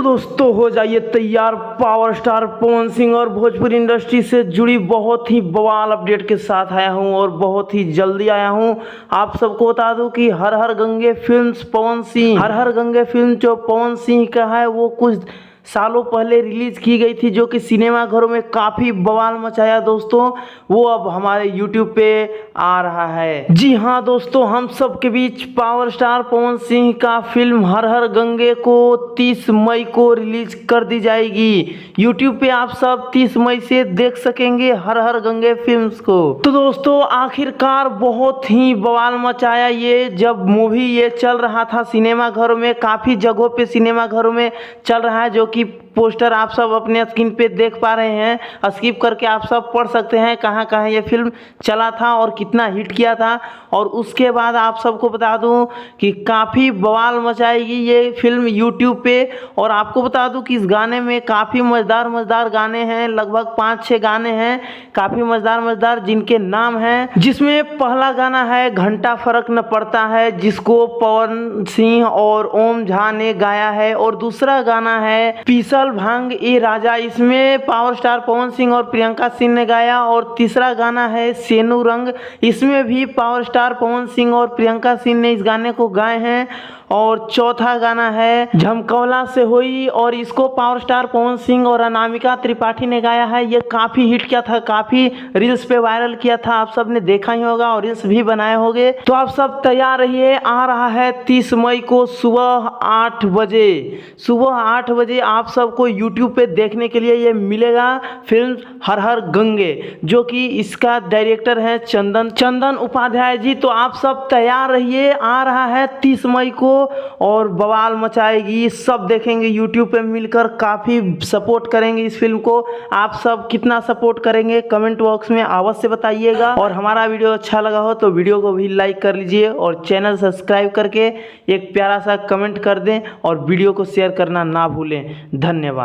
दोस्तों हो जाइए तैयार, पावर स्टार पवन सिंह और भोजपुरी इंडस्ट्री से जुड़ी बहुत ही बवाल अपडेट के साथ आया हूं और बहुत ही जल्दी आया हूं। आप सबको बता दूं कि हर हर गंगे फिल्म्स पवन सिंह, हर हर गंगे फिल्म जो पवन सिंह का है वो कुछ सालों पहले रिलीज की गई थी, जो कि सिनेमा घरों में काफ़ी बवाल मचाया दोस्तों। वो अब हमारे यूट्यूब पे आ रहा है। जी हाँ दोस्तों, हम सब के बीच पावर स्टार पवन सिंह का फिल्म हर हर गंगे को 30 मई को रिलीज कर दी जाएगी। यूट्यूब पे आप सब 30 मई से देख सकेंगे हर हर गंगे फिल्म्स को। तो दोस्तों आखिरकार बहुत ही बवाल मचाया ये, जब मूवी ये चल रहा था सिनेमा घरों में, काफ़ी जगहों पे सिनेमा घरों में चल रहा है, जो कि पोस्टर आप सब अपने स्क्रीन पे देख पा रहे हैं। स्किप करके आप सब पढ़ सकते हैं कहाँ कहाँ ये फिल्म चला था और कितना हिट किया था। और उसके बाद आप सबको बता दूं कि काफ़ी बवाल मचाएगी ये फिल्म यूट्यूब पे। और आपको बता दूं कि इस गाने में काफ़ी मज़ेदार मज़ेदार गाने हैं, लगभग 5-6 गाने हैं काफ़ी मज़ेदार मज़ेदार, जिनके नाम हैं, जिसमें पहला गाना है घंटा फर्क न पड़ता है, जिसको पवन सिंह और ओम झा ने गाया है। और दूसरा गाना है पीसल भांग ए राजा, इसमें पावर स्टार पवन सिंह और प्रियंका सिंह ने गाया। और तीसरा गाना है सेनू रंग, इसमें भी पावर स्टार पवन सिंह और प्रियंका सिंह ने इस गाने को गाए हैं। और चौथा गाना है झमकौला से हुई, और इसको पावर स्टार पवन सिंह और अनामिका त्रिपाठी ने गाया है। ये काफ़ी हिट किया था, काफ़ी रील्स पे वायरल किया था, आप सब ने देखा ही होगा और रील्स भी बनाए होंगे। तो आप सब तैयार रहिए, आ रहा है 30 मई को सुबह 8 बजे। सुबह 8 बजे आप सबको यूट्यूब पे देखने के लिए ये मिलेगा फिल्म हर हर गंगे, जो कि इसका डायरेक्टर है चंदन उपाध्याय जी। तो आप सब तैयार रहिए, आ रहा है 30 मई को और बवाल मचाएगी, सब देखेंगे यूट्यूब पे मिलकर, काफ़ी सपोर्ट करेंगे इस फिल्म को। आप सब कितना सपोर्ट करेंगे कमेंट बॉक्स में अवश्य बताइएगा। और हमारा वीडियो अच्छा लगा हो तो वीडियो को भी लाइक कर लीजिए और चैनल सब्सक्राइब करके एक प्यारा सा कमेंट कर दें और वीडियो को शेयर करना ना भूलें। धन्यवाद।